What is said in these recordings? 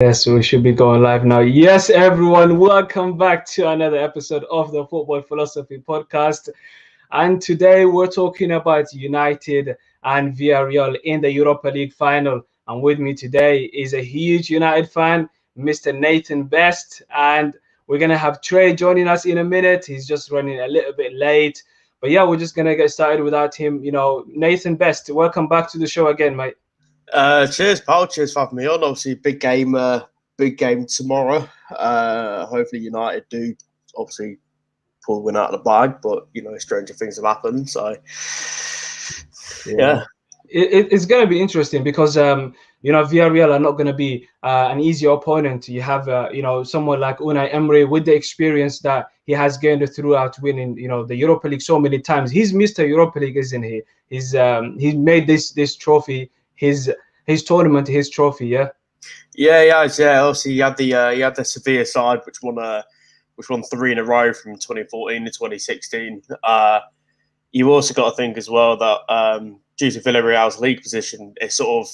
Yes, we should be going live now. Yes, everyone, welcome back to another episode of the Football Philosophy Podcast. And today we're talking about United and Villarreal in the Europa League final. And with me today is a huge United fan, Mr. Nathan Best. And we're going to have Trey joining us in a minute. He's just running a little bit late. But yeah, we're just going to get started without him. Nathan Best, welcome back to the show again, mate. Cheers, pal. Cheers for having me on. Obviously, big game tomorrow. Hopefully, United do obviously pull the win out of the bag, but stranger things have happened. So, yeah. It's going to be interesting because Villarreal are not going to be an easy opponent. You have someone like Unai Emery with the experience that he has gained throughout winning the Europa League so many times. He's Mr. Europa League, isn't he? He made this trophy his tournament his trophy. Yeah. Obviously, he had the Sevilla side, which won 3 in a row from 2014 to 2016. You also got to think as well that due to Villarreal's league position, it's sort of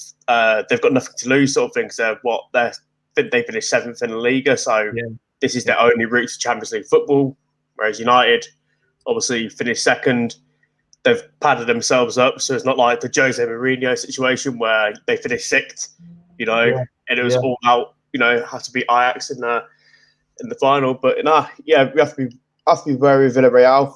they've got nothing to lose, sort of thing. So they finished 7th in the Liga, so this is their only route to Champions League football. Whereas United obviously finished 2nd. They've padded themselves up, so it's not like the Jose Mourinho situation where they finished 6th, and it was all out. Had to beat Ajax in the final. But we have to be wary of Villarreal.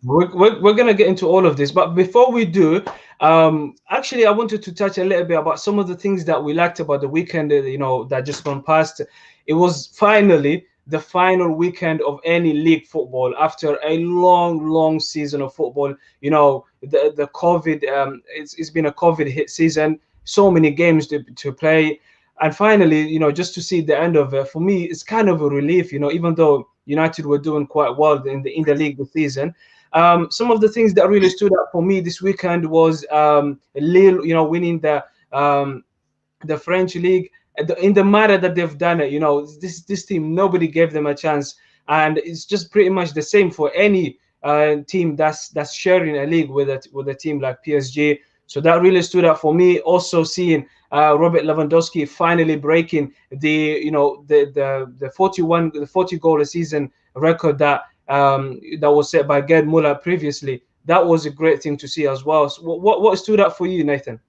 We're gonna get into all of this, but before we do, actually I wanted to touch a little bit about some of the things that we liked about the weekend, that just gone past. It was finally the final weekend of any league football after a long season of football. The COVID, it's been a COVID hit season, so many games to play, and finally, just to see the end of it, for me it's kind of a relief, even though United were doing quite well in the league this season. Some of the things that really stood out for me this weekend was Lille, winning the French league in the manner that they've done it. This team, nobody gave them a chance, and it's just pretty much the same for any team that's sharing a league with a team like PSG. So that really stood out for me. Also seeing Robert Lewandowski finally breaking the 40 goal a season record that was set by Gerd Muller previously. That was a great thing to see as well. So what stood out for you, Nathan?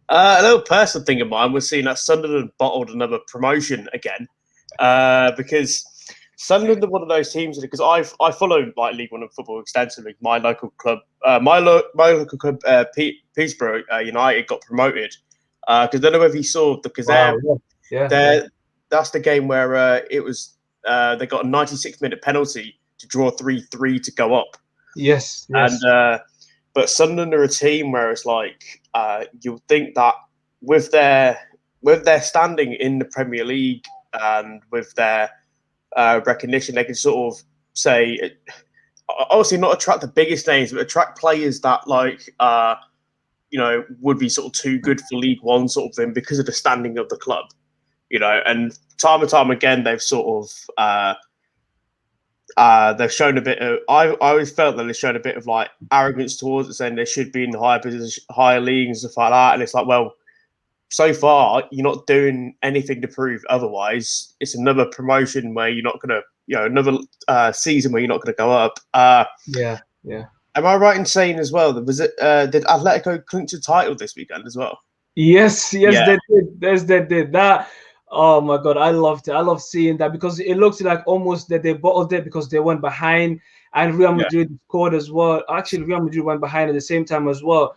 A little personal thing of mine was seeing that Sunderland bottled another promotion again, because Sunderland are one of those teams, because I follow like League One football extensively. My local club, Peterborough United got promoted. Because I don't know if you saw, because that's the game where it was they got a 96-minute penalty to draw 3-3 to go up. Yes. And but Sunderland are a team where it's like you'll think that with their standing in the Premier League and with their recognition, they can sort of say, obviously not attract the biggest names, but attract players that would be sort of too good for League One sort of thing because of the standing of the club, and time again they've sort of they've shown a bit of. I always felt that they've shown a bit of like arrogance towards it, saying they should be in the higher league and stuff like that. And it's like, well, so far you're not doing anything to prove otherwise. It's another promotion where you're not going to, another season where you're not going to go up. Yeah. Am I right in saying as well that did Atletico clinch the title this weekend as well? Yes, they did. Yes, they did. That, oh my God, I loved it. I love seeing that because it looks like almost that they bottled it because they went behind and Real Madrid scored as well. Actually, Real Madrid went behind at the same time as well.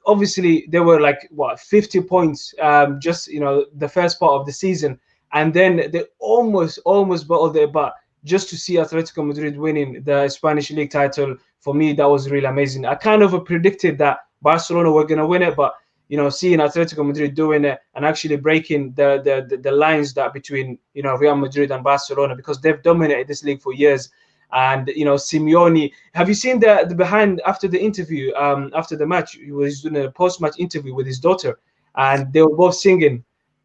Obviously, they were like 50 points, just the first part of the season, and then they almost bottled it. But just to see Atletico Madrid winning the Spanish league title, for me, that was really amazing. I kind of predicted that Barcelona were going to win it, but seeing Atletico Madrid doing it and actually breaking the lines that between Real Madrid and Barcelona, because they've dominated this league for years. And Simeone, have you seen the behind after the interview? After the match, he was doing a post-match interview with his daughter, and they were both singing.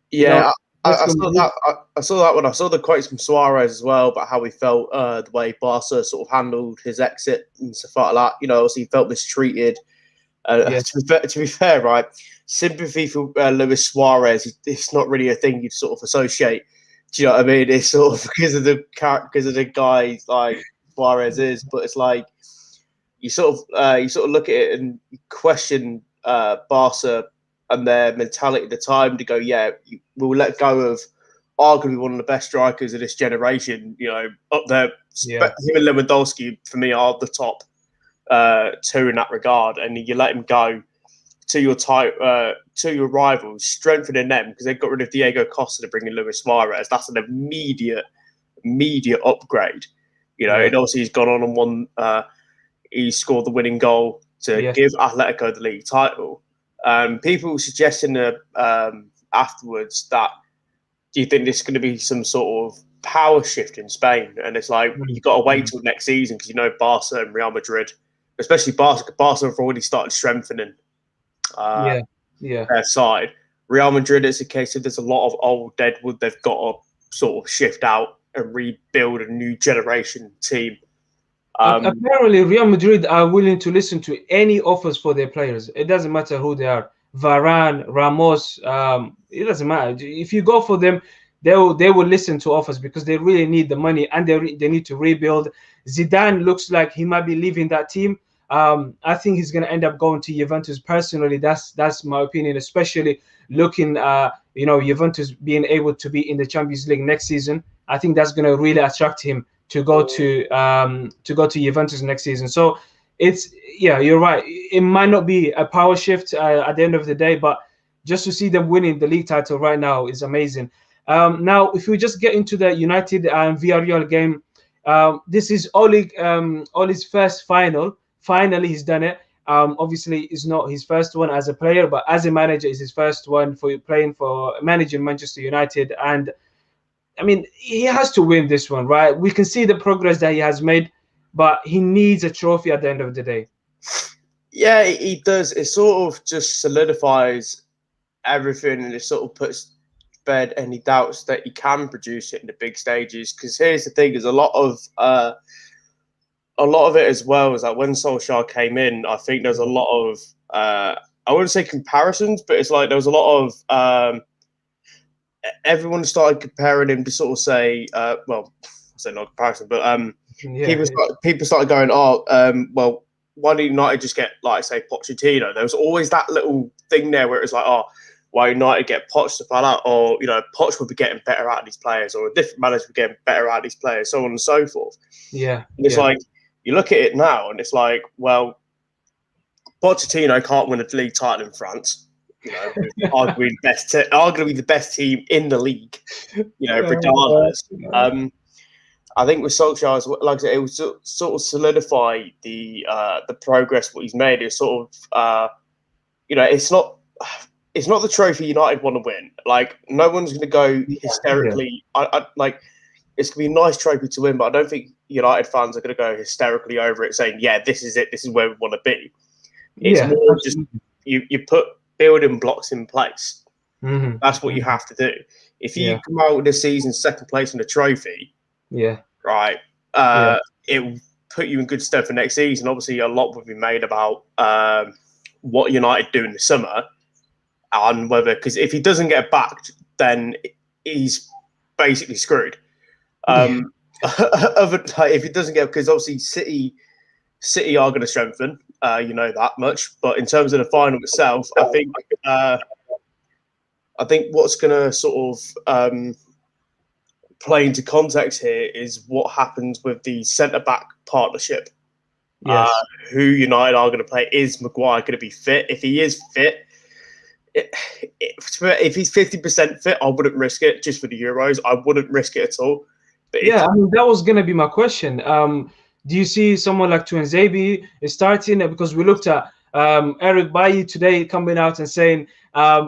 Yeah, I saw that. I saw that when I saw the quotes from Suarez as well about how he felt the way Barca sort of handled his exit and stuff like that. Obviously he felt mistreated. Yeah. To be fair, right, sympathy for Luis Suarez, it's not really a thing you'd sort of associate. Do you know what I mean? It's sort of because of the guy like Suarez is, but it's like you sort of look at it and you question Barca and their mentality at the time to go, yeah, we'll let go of arguably one of the best strikers of this generation. You know, up there, Yeah. him and Lewandowski for me are the top two in that regard, and you let him go to your rivals, strengthening them because they got rid of Diego Costa to bring in Luis Suarez. That's an immediate upgrade. You know, and obviously he's gone on and won. He scored the winning goal to give Atletico the league title. People suggesting afterwards that do you think this is going to be some sort of power shift in Spain? And it's like you've got to wait till next season because you know Barca and Real Madrid, especially Barca have already started strengthening their side. Real Madrid, it's a case of there's a lot of old deadwood they've got to sort of shift out and rebuild a new generation team. Apparently, Real Madrid are willing to listen to any offers for their players. It doesn't matter who they are. Varane, Ramos, it doesn't matter. If you go for them, they will listen to offers because they really need the money and they need to rebuild. Zidane looks like he might be leaving that team. I think he's going to end up going to Juventus. Personally, that's my opinion, especially looking Juventus being able to be in the Champions League next season. I think that's going to really attract him to go to Juventus next season. So you're right. It might not be a power shift at the end of the day, but just to see them winning the league title right now is amazing. Now, if we just get into the United and Villarreal game, this is Oli's first final. Finally, he's done it. Obviously, it's not his first one as a player, but as a manager, it's his first one for managing Manchester United. And I mean, he has to win this one, right? We can see the progress that he has made, but he needs a trophy at the end of the day. Yeah, he does. It sort of just solidifies everything, and it sort of puts to bed any doubts that he can produce it in the big stages. Because here's the thing: there's a lot of it as well. Is that when Solskjaer came in, I think there's a lot of I wouldn't say comparisons, but it's like there was a lot of everyone started comparing him to sort of say, well, I say not comparison, but people started going, well, why did United just get, like, say, Pochettino? There was always that little thing there where it was like, oh, why United get Poch to fall out, or Poch would be getting better out of these players, or a different manager would be getting better out of these players, so on and so forth. Yeah, and it's like you look at it now, and it's like, well, Pochettino can't win a league title in France. Arguably the best team in the league, regardless. I think with Solskjaer, like I said, it will sort of solidify the progress what he's made. It's sort of, it's not the trophy United want to win. Like, no one's going to go hysterically. I it's going to be a nice trophy to win, but I don't think United fans are going to go hysterically over it, saying, "Yeah, this is it. This is where we want to be." It's more just you put building blocks in place. Mm-hmm. That's what you have to do. If you come out with this season second place in the trophy, right, it will put you in good stead for next season. Obviously, a lot will be made about what United do in the summer, and whether, because if he doesn't get backed, then he's basically screwed. If he doesn't get, because obviously City are going to strengthen, that much. But in terms of the final itself, I think what's going to sort of play into context here is what happens with the centre-back partnership. Yes. Who United are going to play. Is Maguire going to be fit? If he is fit, if he's 50% fit, I wouldn't risk it just for the Euros. I wouldn't risk it at all. But I mean, that was going to be my question. Do you see someone like Tuanzebe is starting? Because we looked at Eric Bailly today coming out and saying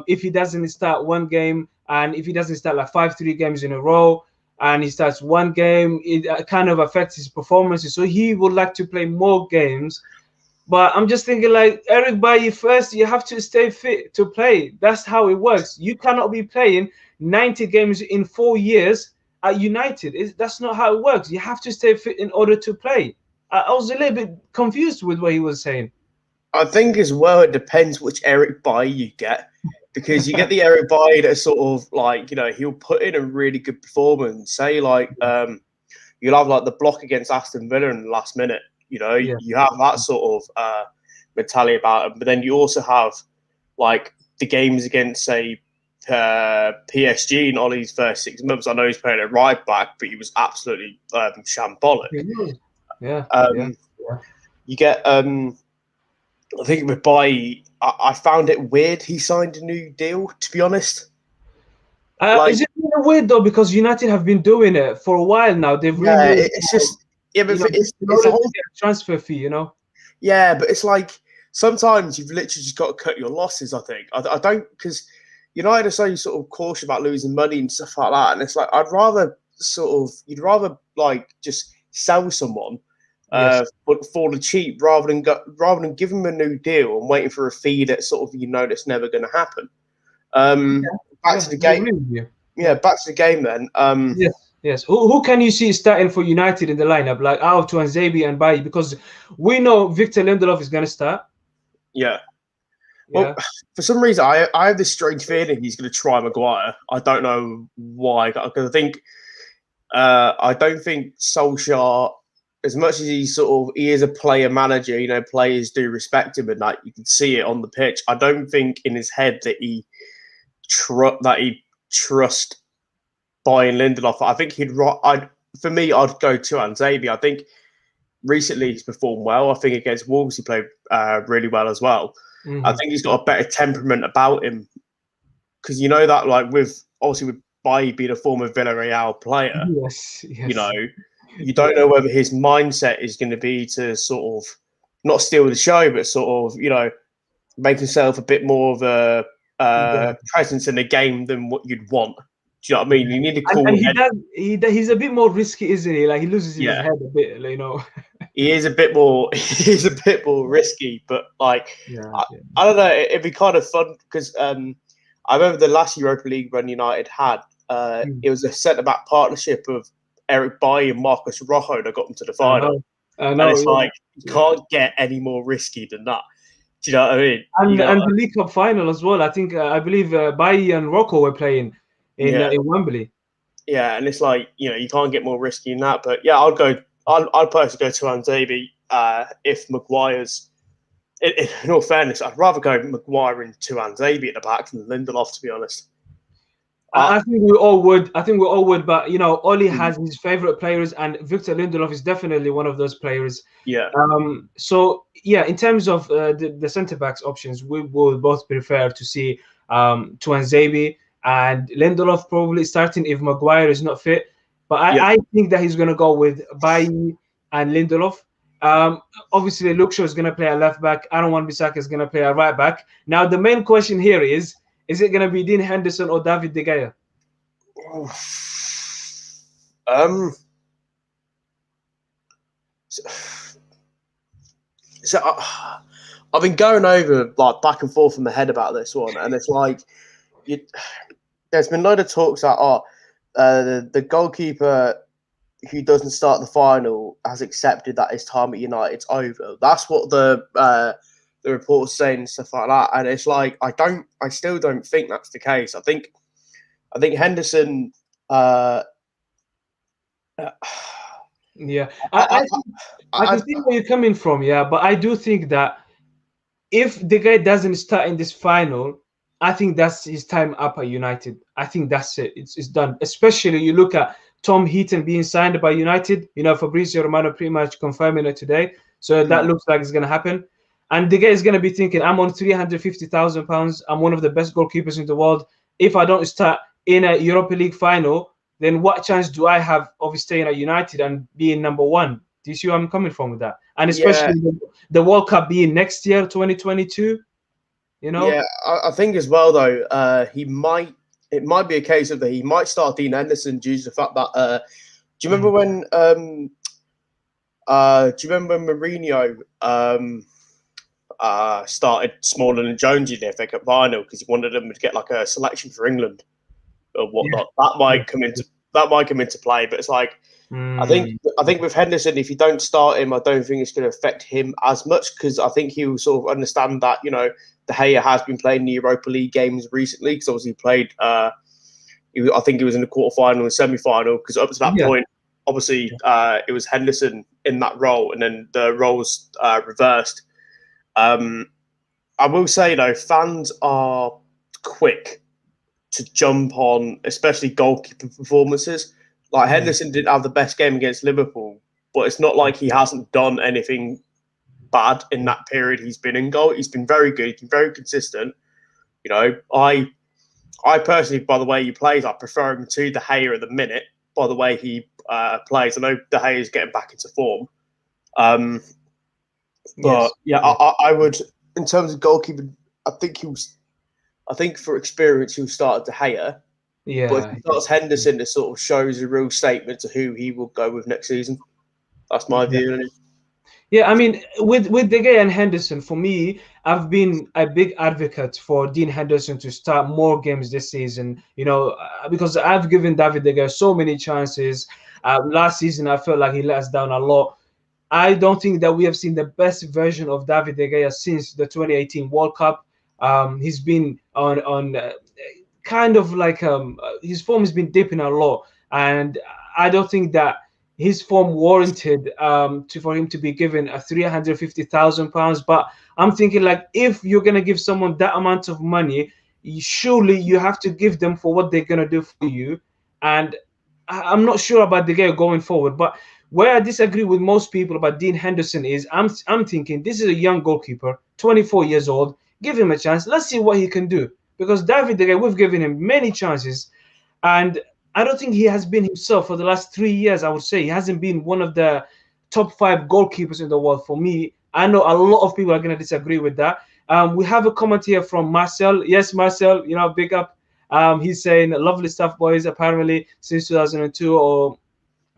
if he doesn't start one game, and if he doesn't start like 5-3 games in a row, and he starts one game, it kind of affects his performances. So he would like to play more games. But I'm just thinking, like, Eric Bailly, first you have to stay fit to play. That's how it works. You cannot be playing 90 games in 4 years at United. That's not how it works. You have to stay fit in order to play. I was a little bit confused with what he was saying. I think as well, it depends which Eric Bailly you get, because you get the Eric Bailly that sort of like, he'll put in a really good performance. Say like you'll have like the block against Aston Villa in the last minute. Yeah. You have that sort of mentality about him, but then you also have like the games against say PSG in Ollie's first 6 months. I know he's playing at right back, but he was absolutely shambolic. Yeah. You get I think with Bailly, I found it weird he signed a new deal, to be honest. Is it really weird though? Because United have been doing it for a while now. They've renewed. It's just but it's a whole transfer fee, Yeah, but it's like sometimes you've literally just got to cut your losses. I think I don't, because United are so sort of cautious about losing money and stuff like that, and it's like you'd rather like just sell someone. But for the cheap, rather than give them a new deal and waiting for a fee that sort of that's never going to happen. Back to the game. Yeah, back to the game then. Yes. Who can you see starting for United in the lineup, like out of Tuanzebe and Bailly? Because we know Victor Lindelof is going to start. Yeah. Well, for some reason, I have this strange feeling he's going to try Maguire. I don't know why, because I don't think Solskjaer, as much as he is a player manager, players do respect him, and that you can see it on the pitch. I don't think in his head that he trust buying Lindelof. I think I'd go to Tuanzebe. I think recently he's performed well. I think against Wolves he played really well as well. Mm-hmm. I think he's got a better temperament about him, because that like with Bailly being a former Villarreal player, yes. You don't know whether his mindset is going to be to sort of not steal the show, but sort of, make himself a bit more of a presence in the game than what you'd want. Do you know what I mean? You need a cool head. He's a bit more risky, isn't he? Like he loses his head a bit, He is a bit more. He's a bit more risky, but like I don't know. It'd be kind of fun because I remember the last Europa League run United had. It was a centre-back partnership of Eric Bailly and Marcus Rojo that got them to the final. I know, and it's like you can't get any more risky than that. Do you know what I mean? And the League Cup final as well. I think I believe Bailly and Rocco were playing in Wembley. Yeah, and it's like you can't get more risky than that. But yeah, I'd personally go to Tuanzebe if Maguire's. In all fairness, I'd rather go Maguire and Tuanzebe at the back than Lindelof, to be honest. I think we all would. But Ollie has his favorite players, and Victor Lindelof is definitely one of those players. Yeah. So in terms of the centre backs options, we will both prefer to see Tuanzebe and Lindelof probably starting if Maguire is not fit. But I think that he's going to go with Bailly and Lindelof. Obviously, Luke Shaw is going to play at left back. Aaron Wan-Bissaka is going to play at right back. Now, the main question here is it going to be Dean Henderson or David De Gea? So I've been going over like back and forth in my head about this one, and it's like there's been a load of talks that the goalkeeper who doesn't start the final has accepted that his time at United's over. That's what the reports saying and stuff like that, and it's like I still don't think that's the case. I think Henderson. Yeah, I can see where you're coming from. Yeah, but I do think that if the guy doesn't start in this final, I think that's his time up at United. I think that's it. It's done. Especially you look at Tom Heaton being signed by United. Fabrizio Romano pretty much confirming it today. So that looks like it's going to happen. And the guy is going to be thinking, I'm on £350,000. I'm one of the best goalkeepers in the world. If I don't start in a Europa League final, then what chance do I have of staying at United and being number one? Do you see where I'm coming from with that? And especially the World Cup being next year, 2022. Yeah, I think as well though. It might be a case of that he might start Dean Henderson due to the fact that. Do you remember when? Do you remember when Moreno started Smalling and Jonesy in the FA Cup final because he wanted them to get like a selection for England or whatnot? That might come into that might come into play. But it's like I think with Henderson, if you don't start him, I don't think it's going to affect him as much because I think he'll sort of understand that De Gea has been playing the Europa League games recently because obviously he played. I think he was in the quarterfinal and semi-final because up to that point, obviously it was Henderson in that role, and then the roles reversed. I will say though, fans are quick to jump on, especially goalkeeper performances. Like Henderson didn't have the best game against Liverpool, but it's not like he hasn't done anything bad in that period he's been in goal. He's been very good. He's been very consistent. I personally, by the way he plays, I prefer him to De Gea at the minute. By the way he plays, I know De Gea is getting back into form. But I would, in terms of goalkeeping, I think for experience he'll start De Gea. Yeah. But if he starts Henderson, it sort of shows a real statement to who he will go with next season. That's my view. Yeah, I mean, with De Gea and Henderson, for me, I've been a big advocate for Dean Henderson to start more games this season, because I've given David De Gea so many chances. Last season, I felt like he let us down a lot. I don't think that we have seen the best version of David De Gea since the 2018 World Cup. He's been on kind of like his form has been dipping a lot, and I don't think that his form warranted for him to be given a £350,000. But I'm thinking, like, if you're gonna give someone that amount of money, surely you have to give them for what they're gonna do for you. And I'm not sure about De Gea going forward, but where I disagree with most people about Dean Henderson is I'm thinking this is a young goalkeeper, 24 years old. Give him a chance. Let's see what he can do. Because David De Gea, we've given him many chances, and I don't think he has been himself for the last 3 years. I would say he hasn't been one of the top 5 goalkeepers in the world for me. I know a lot of people are going to disagree with that. We have a comment here from Marcel. Yes, Marcel, big up. He's saying lovely stuff, boys. Apparently, since 2002 or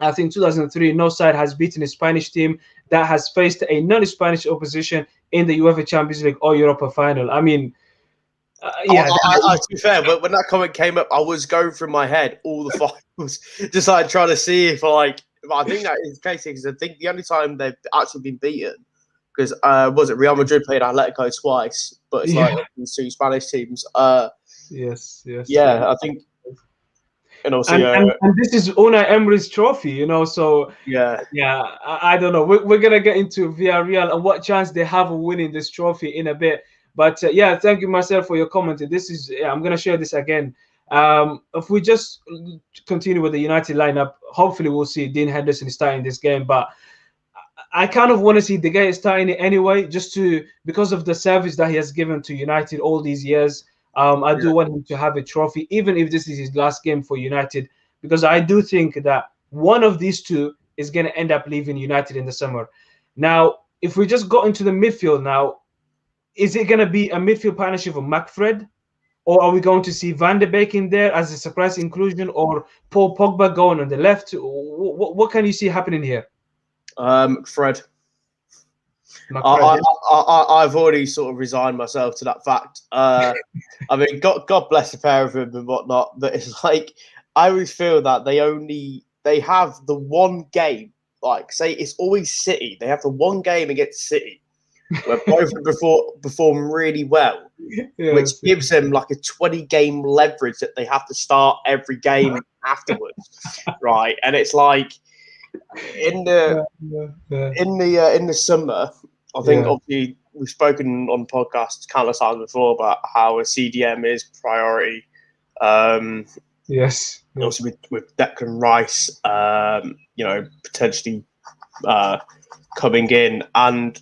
I think 2003, no side has beaten a Spanish team that has faced a non-Spanish opposition in the UEFA Champions League or Europa final. I mean, to be fair, when that comment came up, I was going through my head all the finals, just like trying to see if I think that is the case because I think the only time they've actually been beaten because was it Real Madrid played Atletico twice, but it's like these 2 Spanish teams. Yes. Yeah, I think. And also, and this is Unai Emery's trophy, so I don't know. We're gonna get into Villarreal and what chance they have of winning this trophy in a bit. But thank you, Marcel, for your comment. This is I'm gonna share this again. If we just continue with the United lineup, hopefully we'll see Dean Henderson starting this game. But I kind of want to see De Gea starting it anyway, because of the service that he has given to United all these years. I do want him to have a trophy, even if this is his last game for United, because I do think that one of these two is going to end up leaving United in the summer. Now, if we just go into the midfield now, is it going to be a midfield partnership of McFred, or are we going to see Van de Beek in there as a surprise inclusion, or Paul Pogba going on the left? What can you see happening here? Fred. I've already sort of resigned myself to that fact. I mean, God bless the pair of them and whatnot, but it's like I always feel that they have the one game, like say it's always City. They have the one game against City where both of them perform really well, which gives them like a 20-game leverage that they have to start every game afterwards, right? And it's like in the summer. I think obviously we've spoken on podcasts countless times before about how a CDM is priority. Yes. Also with Declan Rice, potentially coming in, and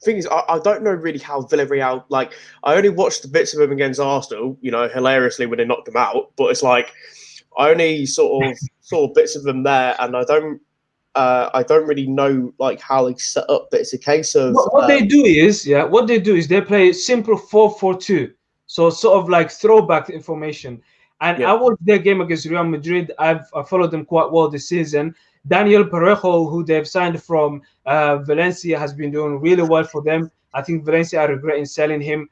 thing is, I don't know really how Villarreal. Like, I only watched the bits of them against Arsenal. Hilariously when they knocked them out, but it's like I only sort of saw bits of them there, and I don't really know like how they set up, but it's a case of what they do is they play simple 4-4-2, so sort of like throwback information. And I watched their game against Real Madrid. I followed them quite well this season. Daniel Parejo, who they've signed from Valencia, has been doing really well for them. I think Valencia are regretting selling him.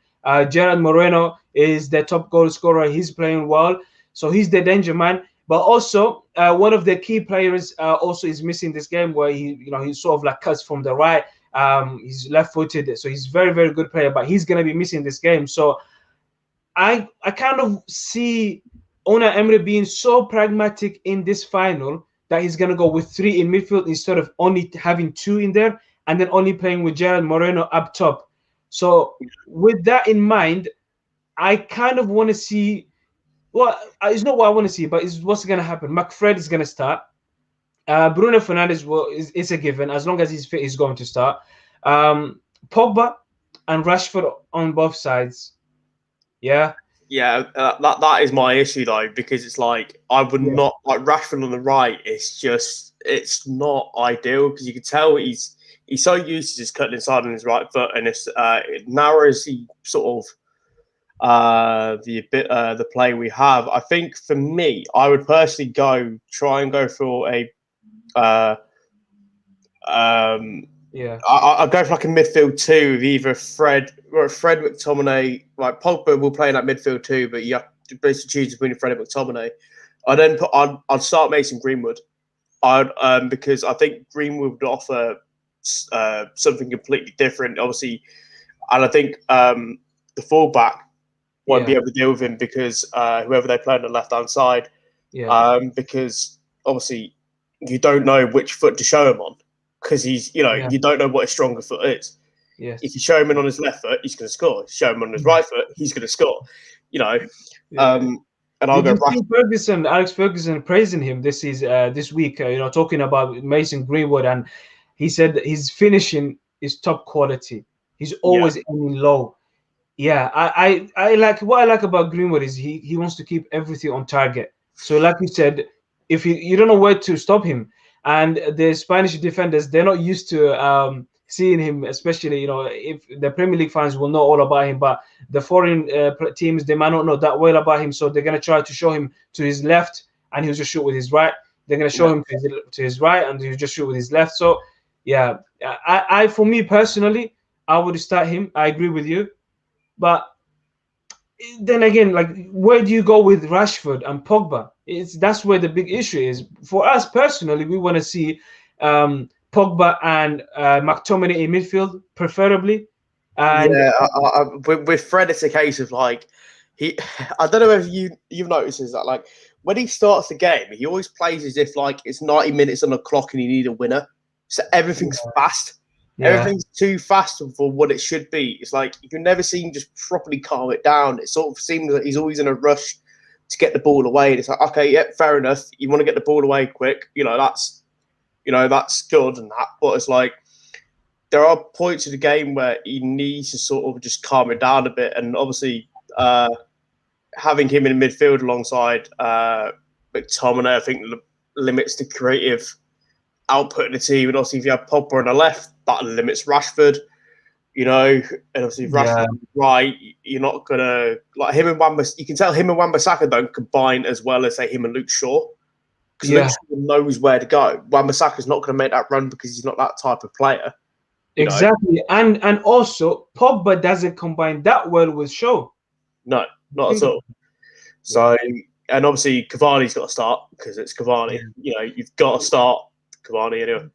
Gerard Moreno is the top goal scorer. He's playing well, so he's the danger man. But also, one of the key players also is missing this game, where he sort of like cuts from the right. He's left-footed, so he's very very good player, but he's gonna be missing this game. So I kind of see Unai Emery being so pragmatic in this final that he's gonna go with 3 in midfield instead of only having 2 in there, and then only playing with Gerard Moreno up top. So with that in mind, I kind of want to see. Well, it's not what I want to see, but it's what's going to happen. McFred is going to start. Bruno Fernandes is a given. As long as he's fit, he's going to start. Pogba and Rashford on both sides. Yeah. Yeah, that is my issue though, because it's like I would not like Rashford on the right. It's not ideal, because you can tell he's so used to just cutting inside on his right foot, and it narrows the sort of the play we have. I think for me, I would personally try and go for a I'll go for like a midfield 2 with either Fred McTominay. Like Pogba will play in that midfield 2, but you have to basically choose between Fred and McTominay. I'd start Mason Greenwood. Because I think Greenwood would offer something completely different, obviously, and I think the fullback won't be able to deal with him, because whoever they play on the left hand side, because obviously you don't know which foot to show him on, because you don't know what his stronger foot is. Yes. If you show him in on his left foot, he's going to score. If you show him on his right foot, he's going to score. And I'll go. Alex Ferguson praising him this week. Talking about Mason Greenwood, and he said that his finishing is top quality. He's always aiming low. Yeah, I like what I like about Greenwood is he wants to keep everything on target. So, like you said, if you don't know where to stop him, and the Spanish defenders, they're not used to seeing him, especially if the Premier League fans will know all about him, but the foreign teams, they might not know that well about him, so they're going to try to show him to his left and he'll just shoot with his right. They're going to show him to his right and he'll just shoot with his left. So yeah, I for me personally, I would start him. I agree with you, but then again, like, where do you go with Rashford and Pogba? That's where the big issue is. For us personally, we want to see Pogba and McTominay in midfield, preferably. And with Fred, it's a case of like I don't know if you've noticed is that, like, when he starts the game, he always plays as if like it's 90 minutes on the clock and you need a winner. So everything's fast. Everything's too fast for what it should be. It's like you can never see him just properly calm it down. It sort of seems that he's always in a rush to get the ball away. And it's like, okay, yeah, fair enough. You want to get the ball away quick. That's good and that. But it's like there are points of the game where he needs to sort of just calm it down a bit. And obviously, having him in midfield alongside McTominay, I think limits the creative output of the team. And obviously, if you have Pogba on the left, that limits Rashford. And obviously Rashford right, you're not gonna like him and Wan-Bissaka. You can tell him and Wan-Bissaka don't combine as well as say him and Luke Shaw, because Luke Shaw knows where to go. Wan-Bissaka's not going to make that run because he's not that type of player. Exactly, and also Pogba doesn't combine that well with Shaw. No, not at all. So, and obviously Cavani's got to start because it's Cavani. You've got to start Cavani anyway.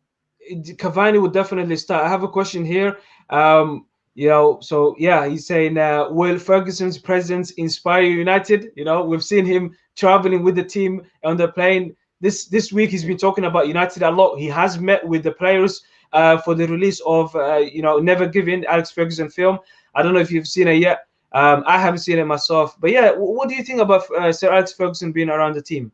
Cavani would definitely start. I have a question here. He's saying, will Ferguson's presence inspire United? We've seen him traveling with the team on the plane. This week he's been talking about United a lot. He has met with the players for the release of Never Give In, Alex Ferguson film. I don't know if you've seen it yet. I haven't seen it myself. But yeah, what do you think about Sir Alex Ferguson being around the team?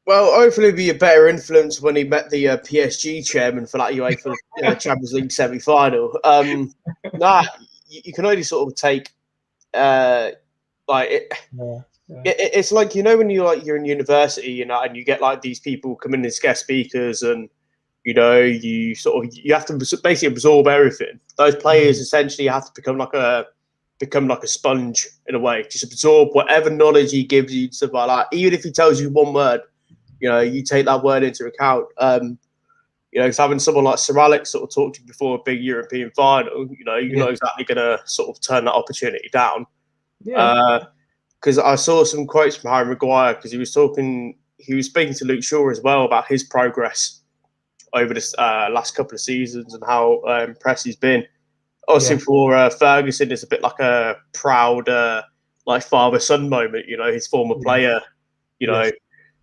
Well, hopefully it'll be a better influence when he met the PSG chairman for that UEFA Champions League semi-final. You can only sort of take it's like, when you're in university, and you get like these people come in as guest speakers, and you have to basically absorb everything. Those players essentially have to become like a sponge in a way, just absorb whatever knowledge he gives you, stuff like that. Even if he tells you one word, you take that word into account. You know, because having someone like Sir Alex sort of talk to you before a big European final, you know, you're Yeah. not exactly going to sort of turn that opportunity down. Yeah. Because I saw some quotes from Harry Maguire because he was speaking to Luke Shaw as well about his progress over this last couple of seasons and how impressed he's been. Obviously, for Ferguson, it's a bit like a proud, like father-son moment. You know, his former player, you know,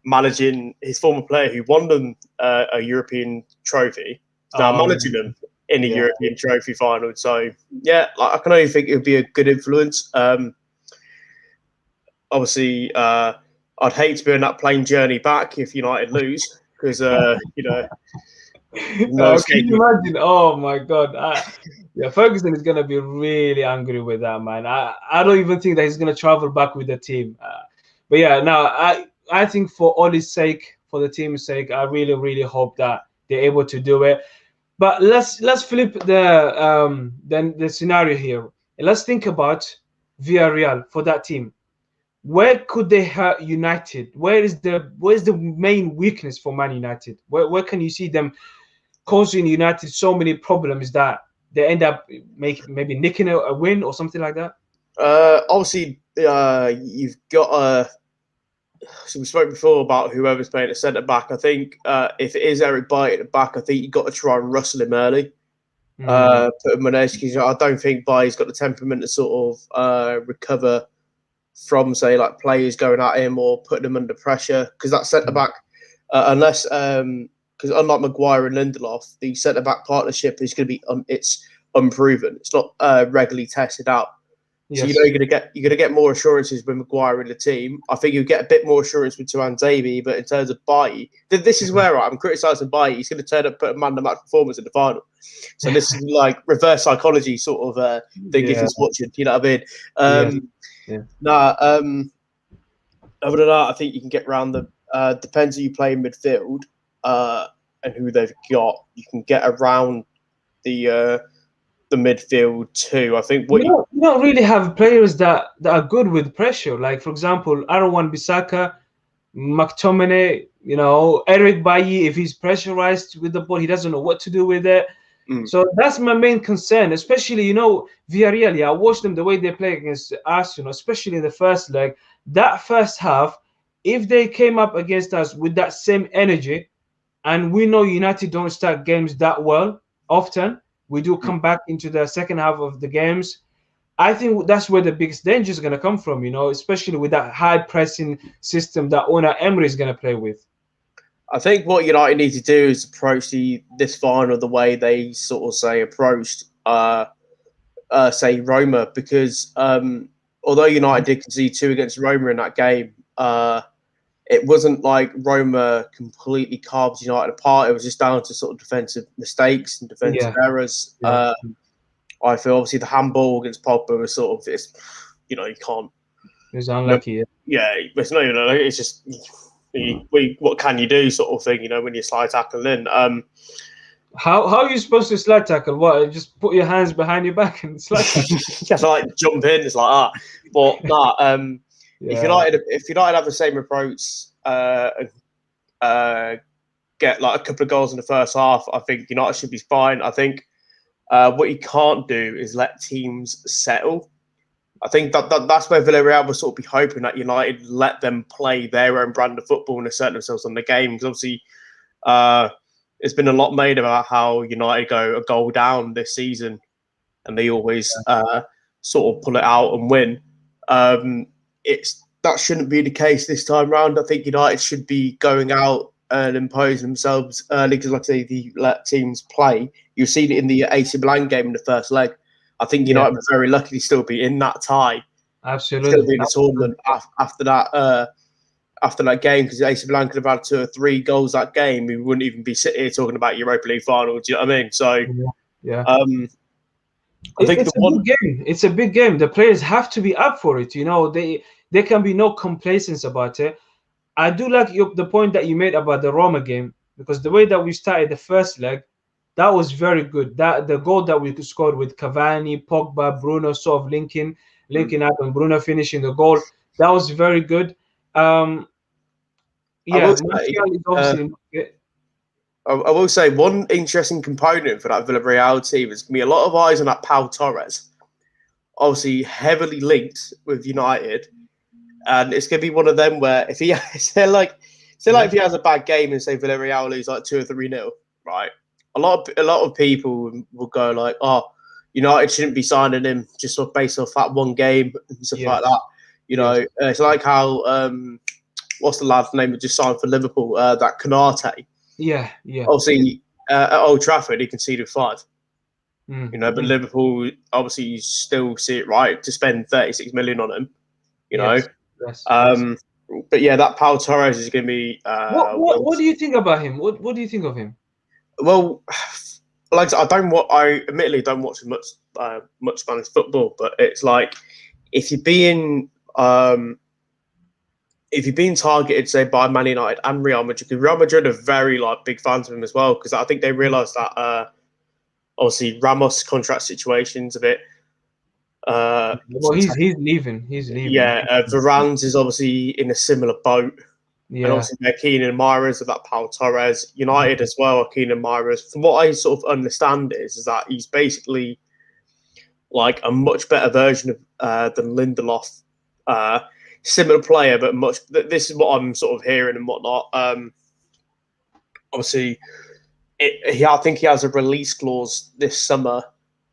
managing his former player who won them a European trophy, now managing them in a European trophy final. So, yeah, like, I can only think it would be a good influence. Obviously, I'd hate to be on that plane journey back if United lose because, you know, no can you imagine? Oh my God. Yeah, Ferguson is going to be really angry with that, man. I don't even think that he's going to travel back with the team. But yeah, now I think for Ollie's sake, for the team's sake, I really, really hope that they're able to do it. But let's flip the scenario here. Let's think about Villarreal for that team. Where could they hurt United? Where's the main weakness for Man United? Where can you see them causing United so many problems that they end up maybe nicking a win or something like that? Obviously, you've got so we spoke before about whoever's playing at centre back. I think if it is Eric Bailly at the back, I think you've got to try and rustle him early. Put him on edge because I don't think Bailly's got the temperament to sort of recover from, say, like players going at him or putting him under pressure. Because that centre back, unless because unlike Maguire and Lindelof, the centre back partnership is going to be it's unproven. It's not regularly tested out. So you know you're gonna get more assurances with Maguire in the team. I think you get a bit more assurance with Tuan Zabi, but in terms of Bailly, this is where I'm criticising Bailly. He's going to turn up, put a man-to-match performance in the final. So this is like reverse psychology sort of thing if he's watching. You know what I mean? Other than that, I think you can get around the depends who you play in midfield and who they've got. You can get around the midfield too. I think you don't really have players that are good with pressure. Like for example, Aaron Wan-Bissaka, McTominay, you know, Eric Bailly. If he's pressurized with the ball, he doesn't know what to do with it. So that's my main concern, especially, you know, Villarreal. I watched them the way they play against Arsenal, especially in the first leg. That first half, if they came up against us with that same energy, and we know United don't start games that well often, we do come back into the second half of the games. I think that's where the biggest danger is going to come from, you know, especially with that high pressing system that Unai Emery is going to play with. I think what United need to do is approach this final the way they sort of approached say Roma, because although United did concede 2 against Roma in that game, it wasn't like Roma completely carved United apart. It was just down to sort of defensive mistakes and defensive errors. I feel obviously the handball against Pogba was sort of you know, you can't. It was unlucky. It's not even. It's just what can you do, sort of thing. You know, when you slide tackle in. How are you supposed to slide tackle? What? Just put your hands behind your back and slide tackle? You have to like jump in. It's like that. But no. If United have the same approach, get like a couple of goals in the first half, I think United should be fine. I think what you can't do is let teams settle. I think that's where Villarreal will sort of be hoping that United let them play their own brand of football and assert themselves on the game. Because obviously, there's been a lot made about how United go a goal down this season, and they always sort of pull it out and win. That shouldn't be the case this time round. I think United should be going out and imposing themselves early because, like I say, they let teams play. You've seen it in the AC Milan game in the first leg. I think United were very lucky to still be in that tie. Absolutely. Still be in the tournament after that game, because AC Milan could have had 2 or 3 goals that game. We wouldn't even be sitting here talking about Europa League final. Do you know what I mean? So, I think it's a big game. The players have to be up for it. You know, there can be no complacence about it. I do like the point that you made about the Roma game, because the way that we started the first leg, that was very good. That the goal that we scored with Cavani, Pogba, Bruno sort of linking up, and Bruno finishing the goal, that was very good. Martial is obviously I will say one interesting component for that Villarreal team is going to be a lot of eyes on that Pau Torres. Obviously, heavily linked with United, and it's going to be one of them where if he if he has a bad game and say Villarreal lose like 2 or 3-0, right? A lot of people will go like, oh, United shouldn't be signing him just based off that one game and stuff like that. It's like how what's the lad's name that just signed for Liverpool? That Canate. Yeah. Obviously, at Old Trafford, he conceded 5. Mm. But Liverpool obviously you still see it right to spend 36 million on him. Yes. But yeah, that Pau Torres is going to be. What do you think about him? What do you think of him? Well, like I admittedly don't watch much Spanish football, but it's like if you're being targeted, say, by Man United and Real Madrid, because Real Madrid are very big fans of him as well, because I think they realise that obviously Ramos' contract situation's a bit. He's leaving. Yeah, Varane's is obviously in a similar boat. Yeah. And obviously they're keen and admirers of that Pau Torres. United as well are keen admirers. From what I sort of understand is that he's basically like a much better version of than Lindelof. Similar player, but much. This is what I'm sort of hearing and whatnot. Obviously, I think he has a release clause this summer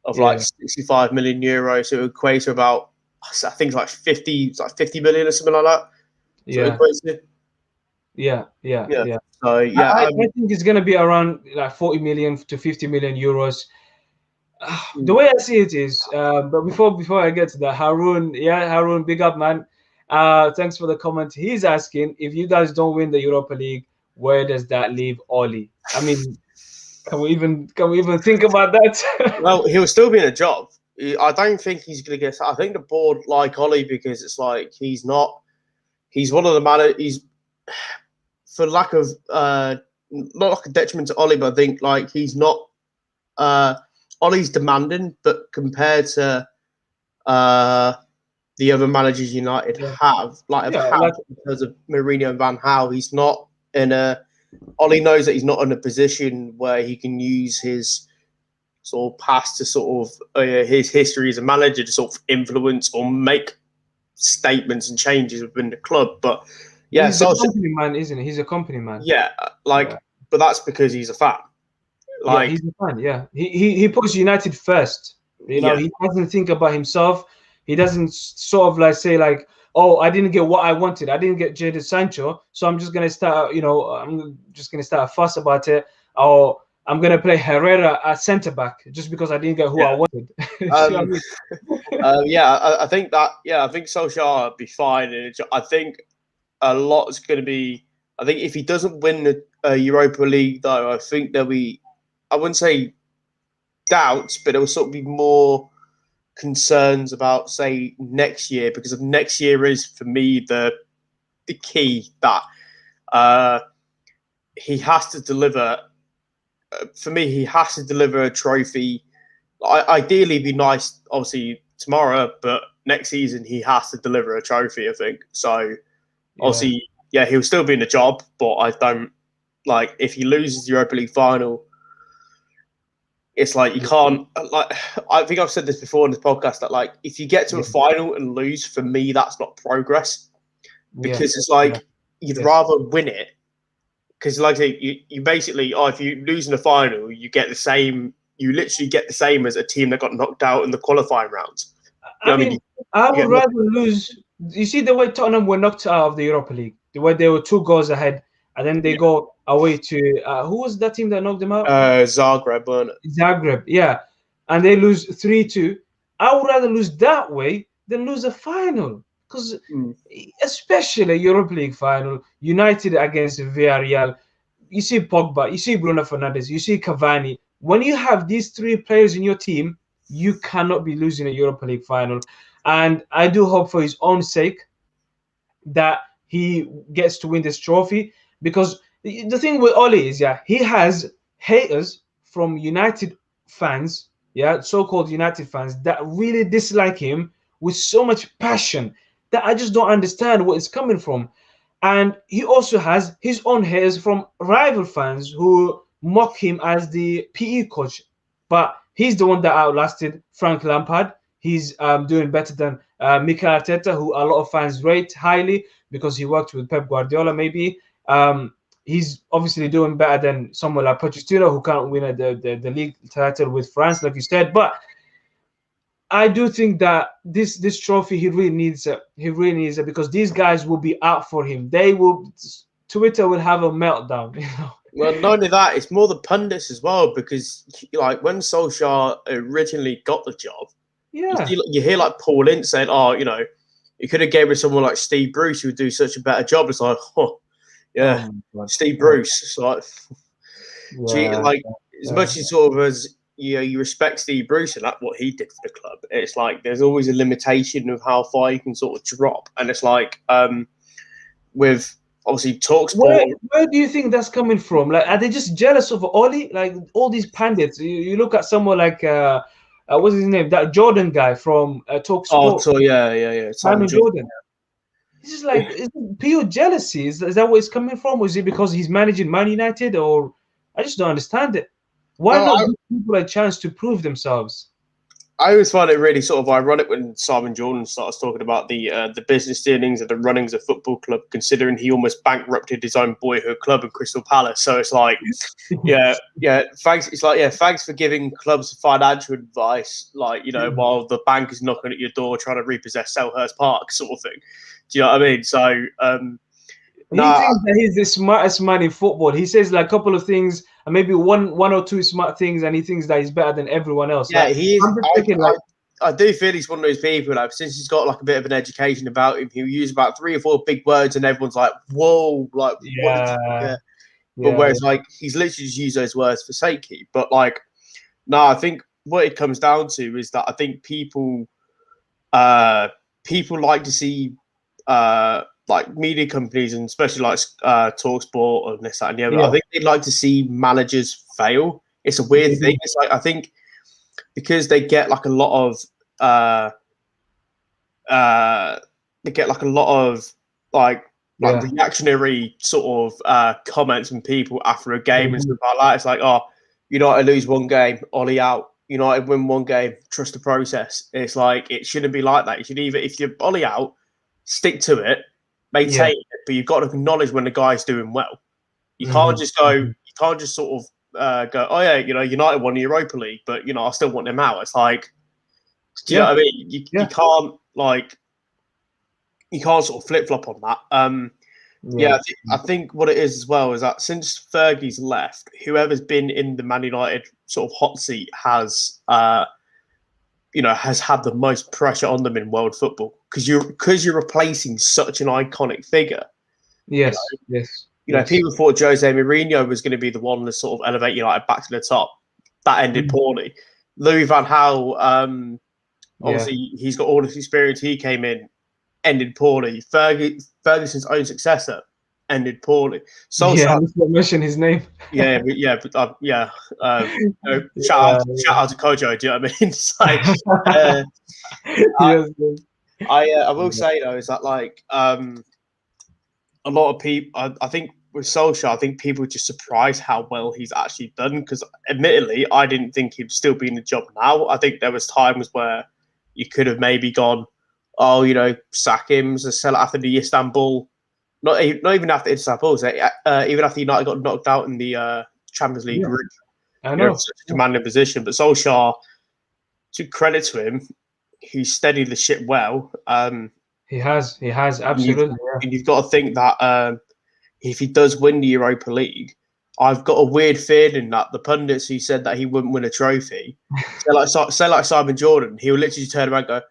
of like 65 million euros. So it equates to about, I think it's like 50 million or something like that. Yeah. So Yeah. So I think it's gonna be around like 40 million to 50 million euros. The way I see it is, but before I get to that, Harun, big up, man. Thanks for the comment. He's asking if you guys don't win the Europa League, where does that leave Oli? I mean, can we even think about that? Well, he'll still be in a job. I don't think he's going to get. I think the board like Oli because it's like he's not. He's one of the man. He's for lack of not like a detriment to Oli, but I think like he's not. Ollie's demanding, but compared to the other managers United have because of Moreno and Van Gaal, he's not in a. Ollie knows that he's not in a position where he can use his sort of past to sort of his history as a manager to sort of influence or make statements and changes within the club. But yeah, he's a company man, isn't he? He's a company man. Yeah, but that's because he's a fan. Like he's a fan. Yeah, he puts United first. He doesn't think about himself. He doesn't sort of like say like, oh, I didn't get what I wanted. I didn't get Jadon Sancho, so I'm just gonna start. I'm just gonna start a fuss about it, or I'm gonna play Herrera at centre back just because I didn't get who I wanted. I think that. Yeah, I think Solskjaer will be fine, and I think a lot is going to be. I think if he doesn't win the Europa League, though, I think there'll be. I wouldn't say doubts, but there will sort of be more concerns about, say, next year, because next year is for me the key that he has to deliver. For me, he has to deliver a trophy. Ideally, it'd be nice, obviously, tomorrow, but next season he has to deliver a trophy, I think. So, obviously, he'll still be in the job, but I don't like if he loses the Europa League final. It's like you can't. Like I think I've said this before in this podcast that like if you get to a final and lose, for me that's not progress, because it's like you'd rather win it. Because like you basically, if you lose in the final, you get the same. You literally get the same as a team that got knocked out in the qualifying rounds. I would rather lose. You see the way Tottenham were knocked out of the Europa League, the way they were 2 goals ahead, and then they go away to who was that team that knocked them out? Zagreb, weren't it? Zagreb, yeah, and they lose 3-2. I would rather lose that way than lose a final, because especially Europa League final, United against Villarreal. You see Pogba, you see Bruno Fernandes, you see Cavani. When you have these 3 players in your team, you cannot be losing a Europa League final. And I do hope for his own sake that he gets to win this trophy, because the thing with Oli is, he has haters from United fans, so-called United fans that really dislike him with so much passion that I just don't understand where it's coming from. And he also has his own haters from rival fans who mock him as the PE coach, but he's the one that outlasted Frank Lampard. He's doing better than Mikel Arteta, who a lot of fans rate highly because he worked with Pep Guardiola. Maybe he's obviously doing better than someone like Pochettino, who can't win the league title with France, like you said. But I do think that this trophy he really needs it. He really needs it because these guys will be out for him. They will. Twitter will have a meltdown. You know. Well, not only that, it's more the pundits as well because, like, when Solskjaer originally got the job, Yeah, you hear like Paul Ince saying, "Oh, you know, you could have gave it someone like Steve Bruce who would do such a better job." It's like, oh, yeah, Steve Bruce. It's like, gee, like as much as sort of as you respect Steve Bruce and that's what he did for the club. It's like there's always a limitation of how far you can sort of drop, and it's like with obviously Talksport. Where do you think that's coming from? Like, are they just jealous of Oli? Like all these pundits. You look at someone like what's his name? That Jordan guy from Talksport. Oh, so yeah. Simon Jordan. It's just like is it pure jealousy. Is that where it's coming from? Or is it because he's managing Man United? Or I just don't understand it. Why not give people a chance to prove themselves? I always find it really sort of ironic when Simon Jordan starts talking about the business dealings and the runnings of football club, considering he almost bankrupted his own boyhood club in Crystal Palace. So it's like, yeah, thanks. It's like, yeah, thanks for giving clubs financial advice, like, you know, while the bank is knocking at your door trying to repossess Selhurst Park, sort of thing. Do you know what I mean? So, he thinks that he's the smartest man in football. He says like a couple of things, and maybe one or two smart things, and he thinks that he's better than everyone else. Yeah, like, he is. I'm just thinking, like, I do feel he's one of those people. Like, since he's got like a bit of an education about him, he'll use about 3 or 4 big words, and everyone's like, "Whoa!" Like, yeah. But whereas like he's literally just used those words for sake. But like, no, I think what it comes down to is that I think people like to see like media companies and especially like Talksport and this, that, and the other. I think they'd like to see managers fail. It's a weird thing. It's like I think because they get like a lot of reactionary sort of comments from people after a game and stuff like that. It's like, oh, United lose one game, Ollie out. United win one game, trust the process. It's like it shouldn't be like that. You should either, if you're Ollie out, stick to it, maintain it, but you've got to acknowledge when the guy's doing well. You can't just go. You can't just sort of go. Oh yeah, United won the Europa League, but I still want them out. It's like, do you know what I mean? You can't you can't sort of flip flop on that. I think what it is as well is that since Fergie's left, whoever's been in the Man United sort of hot seat has had the most pressure on them in world football because you're replacing such an iconic figure. Yes. People thought Jose Mourinho was going to be the one to sort of elevate United back to the top. That ended poorly. Louis van Gaal, obviously he's got all this experience. He came in, ended poorly. Ferguson's own successor ended poorly. Solskjaer, let's not mention his name. Shout out to Kojo. Do you know what I mean? So, I will say though is that like a lot of people, I think with Solskjaer, I think people are just surprised how well he's actually done. Because admittedly, I didn't think he'd still be in the job now. I think there was times where you could have maybe gone, sack him, sell it after the Istanbul. Not even after Istanbul, even after United got knocked out in the Champions League group. I know. Such a commanding position. But Solskjaer, to credit to him, he steadied the ship well. He has absolutely. And you've got to think that if he does win the Europa League, I've got a weird feeling that the pundits who said that he wouldn't win a trophy, say like Simon Jordan, he will literally turn around and go,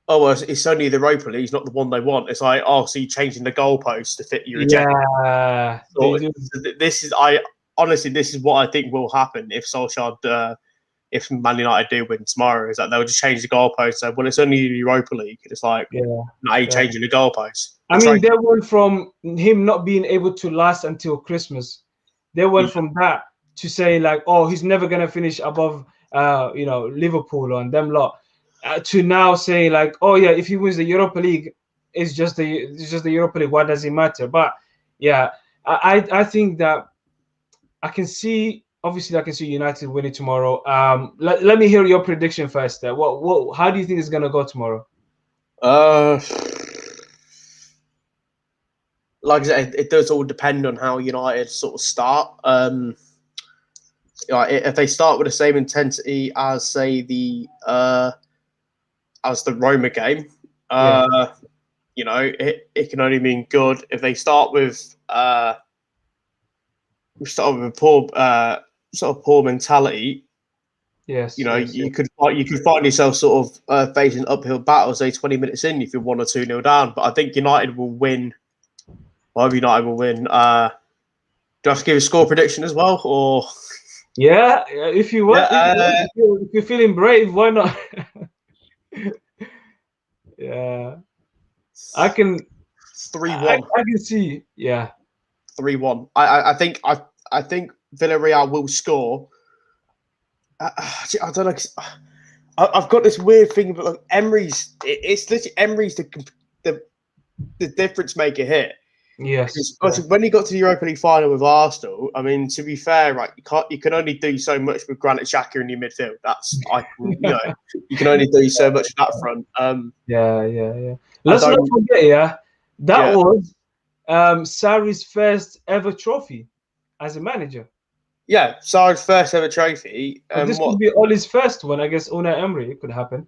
"Oh, well, it's only the Europa League, it's not the one they want." It's like, oh, so you're changing the goalpost to fit your agenda. Yeah. So this is what I think will happen if Solskjaer, if Man United do win tomorrow, is that they'll just change the goalpost. So, well, it's only the Europa League. It's like, now you're changing the goalpost. I mean, they went from him not being able to last until Christmas. They went from that to say like, oh, he's never gonna finish above, Liverpool and them lot. To now say like, oh yeah, if he wins the Europa League, it's just the Europa League. What does it matter? But yeah, I think that I can see obviously I can see United winning tomorrow. Let me hear your prediction first. How do you think it's gonna go tomorrow? Like I said, it does all depend on how United sort of start. If they start with the same intensity as, say, the Roma game, it can only mean good. If they start with a poor mentality, Yes, you could find yourself sort of facing uphill battles, say 20 minutes in, if you're 1 or 2-0 down. But I think United will win. I hope United will win. Do I have to give a score prediction as well, or? Yeah, if you want, if you're feeling brave, why not? Yeah, I can. 3-1. I can see. Yeah, 3-1. I think Villarreal will score. I don't know. I've got this weird thing about like Emery's. It's literally Emery's the difference maker here. Yes. When he got to the Europa League final with Arsenal, I mean, to be fair, right, you can only do so much with Granit Xhaka in your midfield. You can only do so much on that front. Yeah. Let's not forget, that was Sarri's first ever trophy as a manager. Yeah, Sarri's first ever trophy. This could be Ollie's first one. I guess Unai Emery, it could happen.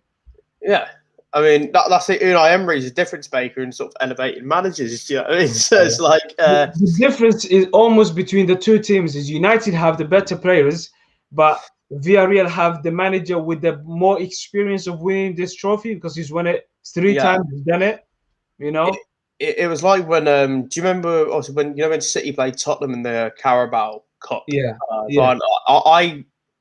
Yeah. I mean, that's it. Unai Emery is a difference maker and sort of elevating managers. You know what I mean? So it's like the difference is almost between the two teams is United have the better players, but Villarreal have the manager with the more experience of winning this trophy because he's won it 3 times. He's done it. You know, it was like when do you remember also when City played Tottenham in the Carabao Cup? Yeah.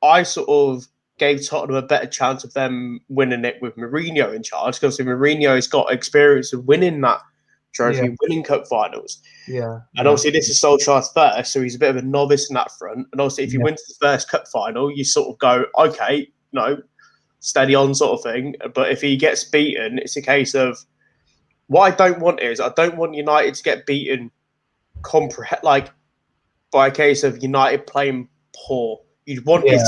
I sort of gave Tottenham a better chance of them winning it with Mourinho in charge because Mourinho's got experience of winning that trophy, winning cup finals. Yeah. And obviously this is Solskjaer's first, so he's a bit of a novice in that front. And obviously if you win the first cup final, you sort of go, okay, steady on sort of thing. But if he gets beaten, it's a case of what I don't want United to get beaten by a case of United playing poor. You'd want your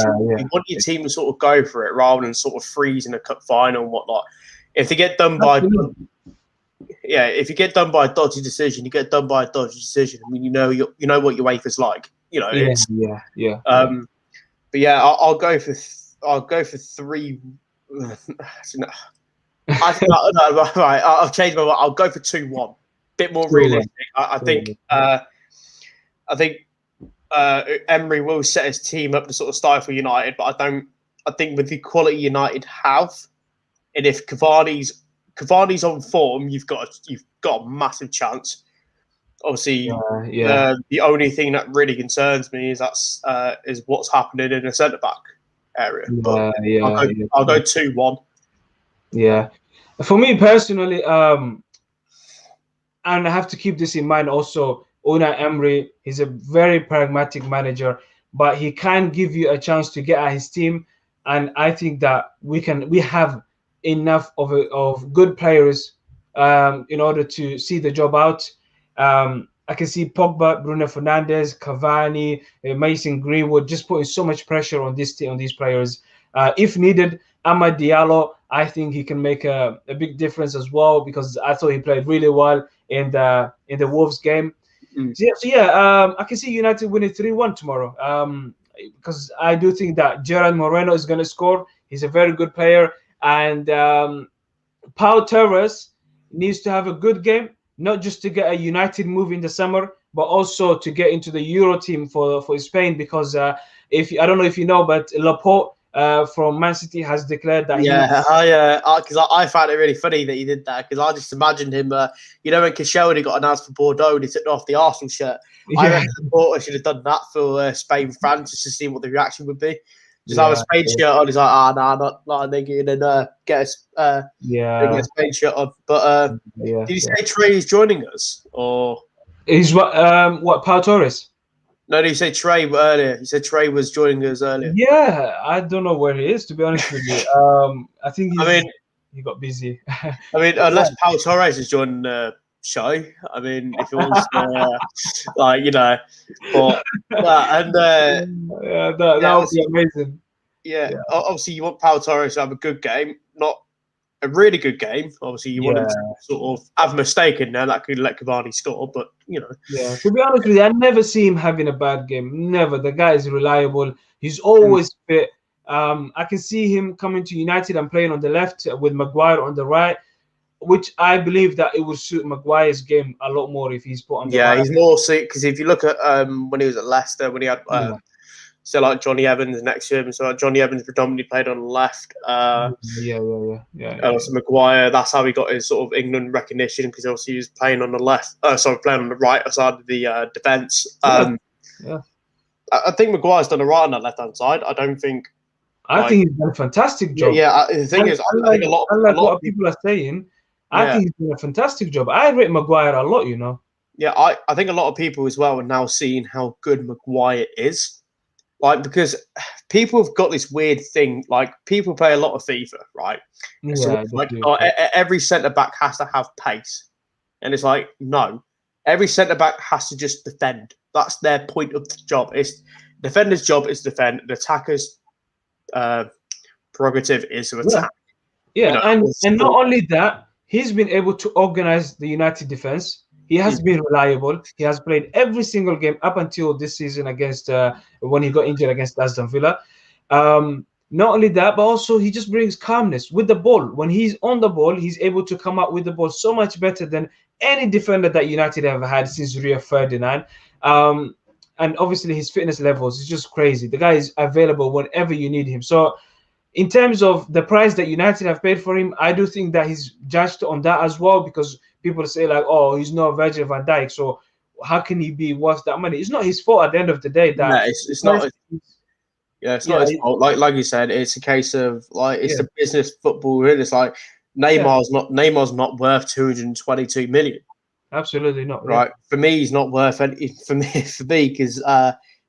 team to sort of go for it rather than sort of freeze in a cup final and whatnot. If they get done by if you get done by a dodgy decision, you get done by a dodgy decision. I mean, you know what your UEFA's like. But yeah, I'll go for 3. Right. I've changed my mind. I'll go for 2-1. Bit more realistic. I think Emery will set his team up to sort of stifle United, but I think with the quality United have, and if Cavani's on form, you've got a massive chance. Obviously, the only thing that really concerns me is what's happening in the centre back area. But I'll go 2-1. Yeah, for me personally, and I have to keep this in mind also. Unai Emery is a very pragmatic manager, but he can give you a chance to get at his team, and I think that we have enough of good players in order to see the job out. I can see Pogba, Bruno Fernandes, Cavani, Mason Greenwood just putting so much pressure on this team, on these players. If needed, Amad Diallo, I think he can make a big difference as well because I thought he played really well in the Wolves game. I can see United winning 3-1 tomorrow because I do think that Gerard Moreno is going to score. He's a very good player. And Pau Torres needs to have a good game, not just to get a United move in the summer, but also to get into the Euro team for Spain because I don't know if you know, but Laporte from Man City has declared that I found it really funny that he did that because I just imagined him when Koscielny got announced for Bordeaux and he took off the Arsenal shirt. I reckon Laporte should have done that for Spain France just to see what the reaction would be. Just have a Spain shirt on. He's like, not thinking, and get a Spain shirt on. But did you say Trey is joining us, or is what Pau Torres? No, did you say Trey earlier? You said Trey was joining us earlier. Yeah, I don't know where he is, to be honest with you. I think he got busy. I mean, unless Pau Torres is joining show. I mean, if it was like but and yeah, that would be amazing. Yeah, obviously you want Pau Torres to have a good game, not a really good game. Obviously you want him to sort of have a mistake in there that could let Cavani score, but Yeah, to be honest with you, I never see him having a bad game. Never. The guy is reliable. He's always fit. I can see him coming to United and playing on the left with Maguire on the right, which I believe that it would suit Maguire's game a lot more if he's put on the right. Yeah, he's more sick because if you look at when he was at Leicester, when he had so like Johnny Evans next to him, so like Johnny Evans predominantly played on the left. Yeah. And also Maguire, that's how he got his sort of England recognition because obviously he was playing on the left. Playing on the right side of the defence. I think Maguire's done all right on that left hand side. I don't think. I think he's done a fantastic job. Yeah. The thing is, I think a lot of people are saying. I think he's done a fantastic job. I rate Maguire a lot. Yeah, I think a lot of people as well are now seeing how good Maguire is. Like, because people have got this weird thing, like people play a lot of FIFA, right? Yeah, so like every centre back has to have pace, and it's like no, every centre back has to just defend. That's their point of the job. It's defender's job is to defend. The attacker's prerogative is to attack. Yeah, and not only that, he's been able to organize the United defense. He has been reliable. He has played every single game up until this season against when he got injured against Aston Villa. Not only that, but also he just brings calmness with the ball. When he's on the ball, he's able to come out with the ball so much better than any defender that United have had since Rio Ferdinand. And obviously his fitness levels is just crazy. The guy is available whenever you need him. So in terms of the price that United have paid for him, I do think that he's judged on that as well because people say like, oh, he's not Virgil van Dijk, so how can he be worth that money? It's not his fault at the end of the day. That it's not. It's not his fault. Like you said, it's a case of like it's the business football. It's like Neymar's not worth 222 million. Absolutely not. Right. For me, he's not worth any. For me, because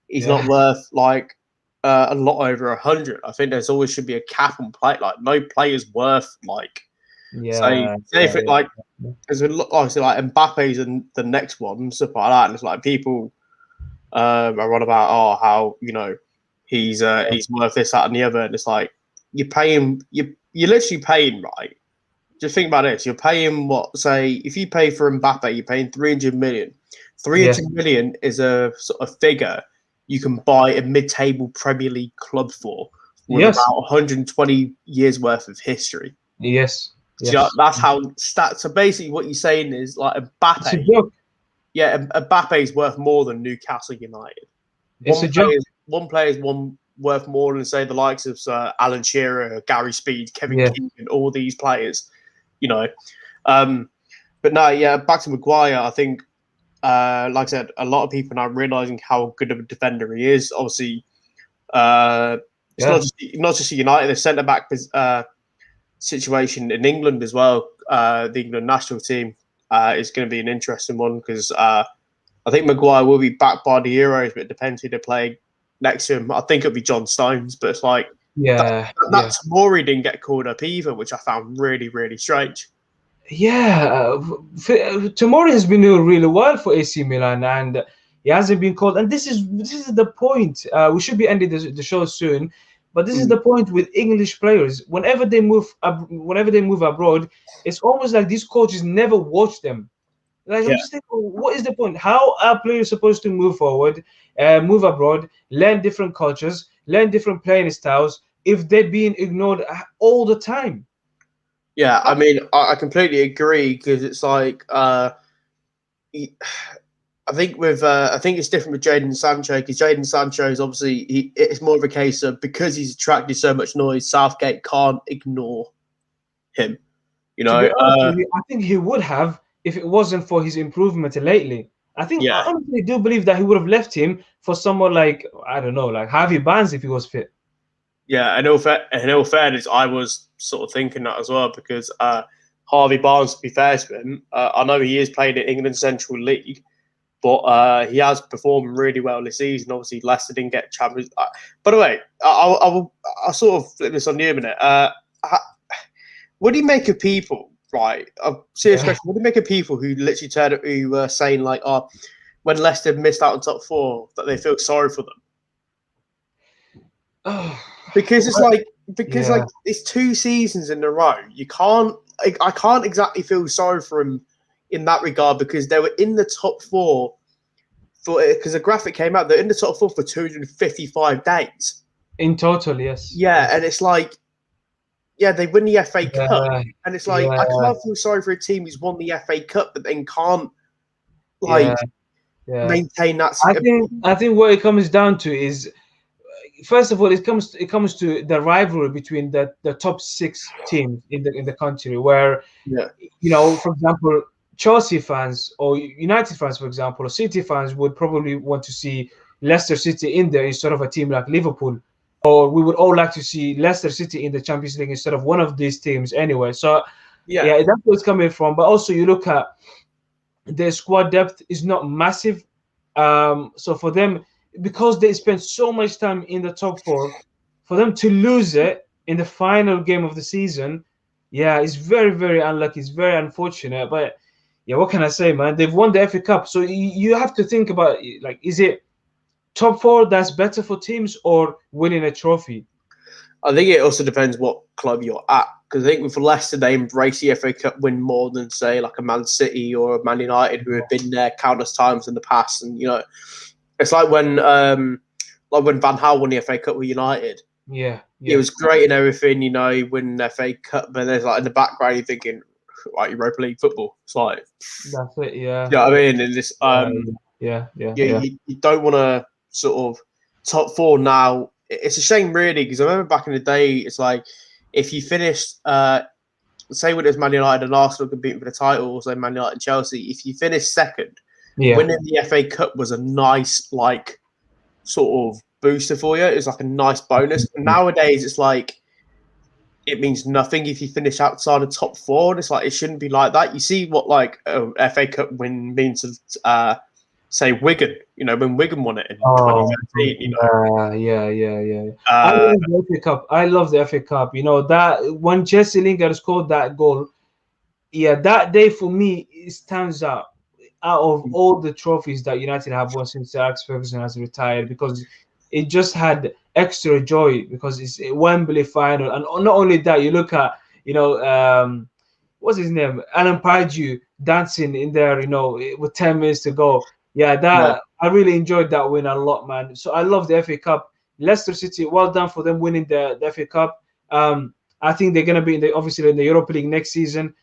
he's not worth like a lot over 100. I think there's always should be a cap on play. Like no player's worth like. As obviously like Mbappe's and the next one and stuff like that, and it's like people are on about how he's worth this, that, and the other, and it's like you're paying you're literally paying right. Just think about this: you're paying if you pay for Mbappe, you're paying 300 million. 300 million is a sort of figure you can buy a mid-table Premier League club for with about 120 years worth of history. Yes. So that's how stats. So basically, what you're saying is like Mbappe. Yeah, Mbappe is worth more than Newcastle United. One player is worth more than say the likes of Alan Shearer, Gary Speed, Kevin Keegan, all these players. But no, back to Maguire. I think, like I said, a lot of people are now realizing how good of a defender he is. Obviously, it's not just United. The centre back situation in England as well, the England national team is going to be an interesting one because I think Maguire will be back by the Euros, but it depends who they play next to him. I think it'll be John Stones, but it's like Tomori didn't get called up either, which I found really, really strange. Yeah, Tomori has been doing really well for AC Milan, and he hasn't been called. And this is the point. We should be ending the show soon. But this is the point with English players. Whenever they move abroad, it's almost like these coaches never watch them. Like, I'm just thinking, what is the point? How are players supposed to move forward, move abroad, learn different cultures, learn different playing styles if they're being ignored all the time? Yeah, I mean, I completely agree because it's like I think it's different with Jadon Sancho because Jadon Sancho is obviously it's more of a case of because he's attracted so much noise, Southgate can't ignore him. I think he would have if it wasn't for his improvement lately. I honestly do believe that he would have left him for someone like I don't know, like Harvey Barnes if he was fit. Yeah, in all fairness, I was sort of thinking that as well because Harvey Barnes, to be fair to him, I know he is playing in England Central League. But he has performed really well this season. Obviously, Leicester didn't get Champions. By the way, I'll sort of flip this on you a minute. What do you make of people, right? A serious Yeah. question. What do you make of people who literally who were saying like, "Oh, when Leicester missed out on top four, that they feel sorry for them"? Because it's like it's 2 seasons in a row. I can't exactly feel sorry for them in that regard because they were in the top four because the graphic came out. They're in the top four for 255 days. In total, yes. Yeah, and it's like, they win the FA Cup, and it's like I can't feel sorry for a team who's won the FA Cup but then can't maintain that. I think what it comes down to is, first of all, it comes to the rivalry between the top 6 teams in the country, where for example, Chelsea fans or United fans, for example, or City fans would probably want to see Leicester City in there instead of a team like Liverpool, or we would all like to see Leicester City in the Champions League instead of one of these teams anyway. So that's where it's coming from. But also you look at their squad depth is not massive, so for them, because they spent so much time in the top 4, for them to lose it in the final game of the season, it's very, very unlucky. It's very unfortunate. But what can I say, man? They've won the FA Cup, so you have to think about, like, is it top 4 that's better for teams or winning a trophy? I think it also depends what club you're at. Because I think with Leicester, they embrace the FA Cup win more than, say, like a Man City or a Man United who have been there countless times in the past. And, it's like when Van Gaal won the FA Cup with United. Yeah. It was great and everything, he win the FA Cup, but there's like in the background you're thinking, like Europa League football. It's like that's it, yeah. You know what I mean? And this you don't want to sort of top 4 now. It's a shame really, because I remember back in the day, it's like if you finished say when it was Man United and Arsenal competing for the title, or say Man United and Chelsea, if you finished second, winning the FA Cup was a nice like sort of booster for you. It was like a nice bonus. And nowadays it's like it means nothing if you finish outside the top 4, and it's like it shouldn't be like that. You see what like a FA Cup win means to say Wigan, when Wigan won it in 2013, I love the FA Cup. I love the FA Cup. That when Jesse Lingard scored that goal, that day for me it stands out of all the trophies that United have won since Alex Ferguson has retired, because it just had extra joy because it's a Wembley final. And not only that, you look at what's his name, Alan Pardew dancing in there, with 10 minutes to go. I really enjoyed that win a lot, man. So I love the FA Cup. Leicester City, well done for them winning the FA Cup. I think they're going to be obviously in the Europa League next season.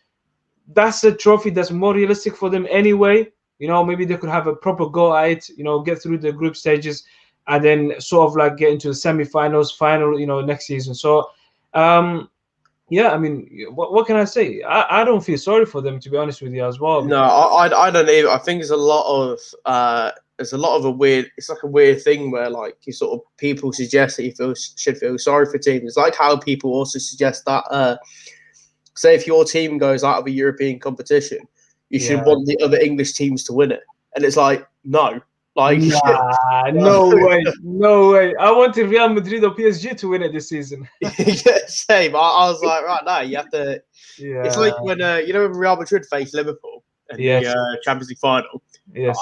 That's a trophy that's more realistic for them anyway. Maybe they could have a proper go at it, get through the group stages and then sort of like get into the semi-finals, final, next season. So, I mean, what can I say? I don't feel sorry for them, to be honest with you, as well. No, I don't either. I think there's a lot of a weird. It's like a weird thing where like you sort of people suggest that you should feel sorry for teams. It's like how people also suggest that say if your team goes out of a European competition, you should want the other English teams to win it, and it's like no. Like, no way. I wanted Real Madrid or PSG to win it this season. Same. I was like, right now you have to. Yeah. It's like when when Real Madrid faced Liverpool in the Champions League final. Yes.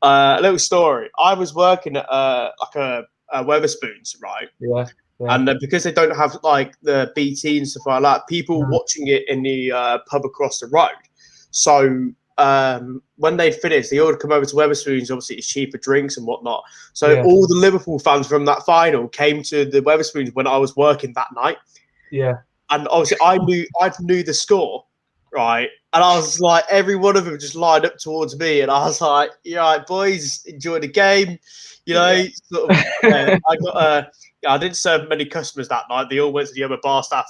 Right? A little story. I was working at like a Wetherspoons, right? Yeah. And because they don't have like the BT and stuff like that, people watching it in the pub across the road. So. When they finished, they all come over to Wetherspoons. Obviously, it's cheaper drinks and whatnot. So all the Liverpool fans from that final came to the Wetherspoons when I was working that night. Yeah. And obviously, I knew the score, right? And I was like, every one of them just lined up towards me, and I was like, "Yeah, right, boys, enjoy the game." Sort of. I didn't serve many customers that night. They all went to the other bar staff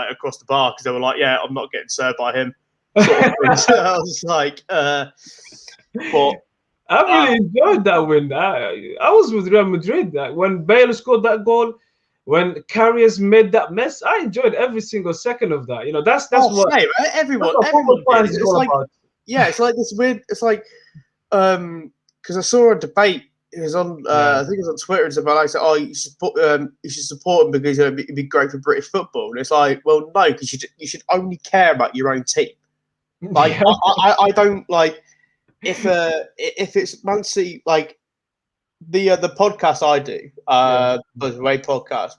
across the bar because they were like, "Yeah, I'm not getting served by him." Sort of so I was like, but I really enjoyed that win. I was with Real Madrid when Bale scored that goal, when Karius made that mess. I enjoyed every single second of that. That's what same. Everyone did. It's like about. It's like this weird. It's like because I saw a debate. It was on I think it was on Twitter. It's about like, oh, you should support him because it'd be great for British football. And it's like, well, no, because you should only care about your own team. Like I don't like if it's Man City, like the podcast I do, the Way podcast,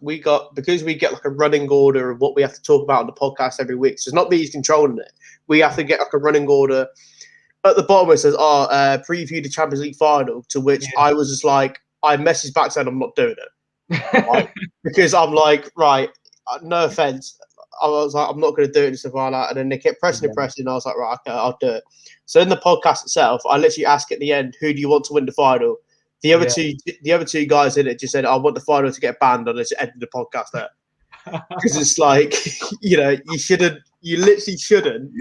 because we get like a running order of what we have to talk about on the podcast every week. So it's not me who's controlling it. We have to get like a running order. At the bottom it says, preview the Champions League final, to which I was just like, I messaged back saying I'm not doing it. Right? Because I'm like, right, no offense. I was like, I'm not going to do it and stuff like that. And then they kept pressing and pressing. And I was like, right, okay, I'll do it. So in the podcast itself, I literally ask at the end, who do you want to win the final? The other two guys in it just said, I want the final to get banned, and I just ended the podcast there. Because it's like, you literally shouldn't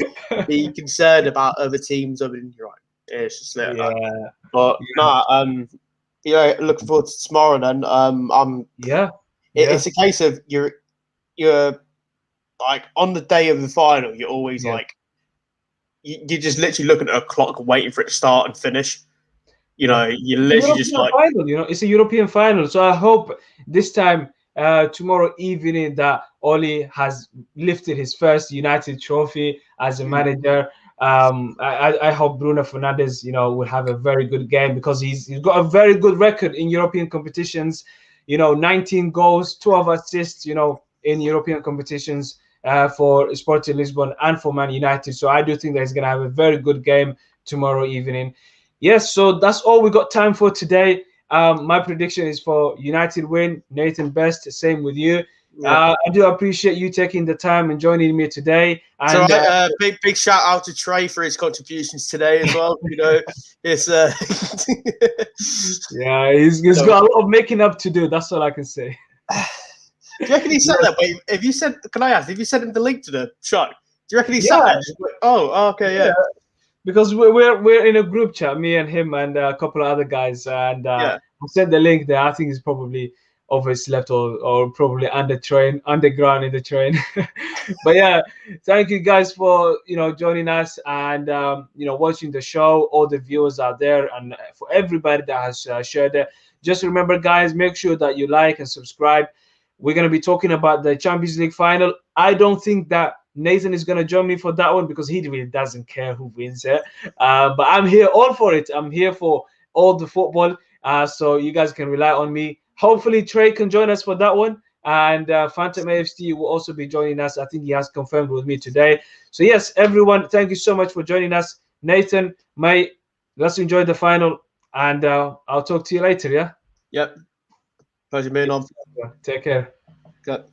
be concerned about other teams other than you're right. It's just like that. But looking forward to tomorrow then. It's a case of you're like on the day of the final, you're always like you're just literally looking at a clock waiting for it to start and finish. You literally just like final, it's a European final. So I hope this time tomorrow evening that Oli has lifted his first United trophy as a manager. I hope Bruno Fernandes, will have a very good game, because he's got a very good record in European competitions. 19 goals, 12 assists, in European competitions for Sporting Lisbon and for Man United. So I do think that he's going to have a very good game tomorrow evening. Yes, so that's all we got time for today. My prediction is for United win. Nathan, best, same with you. I do appreciate you taking the time and joining me today. And so, big shout out to Trey for his contributions today as well. It's he's got a lot of making up to do. That's all I can say. Do you reckon he said that? Wait, can I ask? Have you sent him the link to the show? Do you reckon he said that? Oh, okay, yeah. Because we're in a group chat, me and him and a couple of other guys, and I sent the link there. I think he's probably overslept or probably underground in the train. But thank you guys for joining us and watching the show. All the viewers out there, and for everybody that has shared it. Just remember, guys, make sure that you like and subscribe. We're going to be talking about the Champions League final. I don't think that Nathan is going to join me for that one, because he really doesn't care who wins it. But I'm here all for it. I'm here for all the football. So you guys can rely on me. Hopefully Trey can join us for that one. And Phantom AFC will also be joining us. I think he has confirmed with me today. So yes, everyone, thank you so much for joining us. Nathan, mate, let's enjoy the final. And I'll talk to you later, yeah? Yep. Pleasure being on. Take care. Good.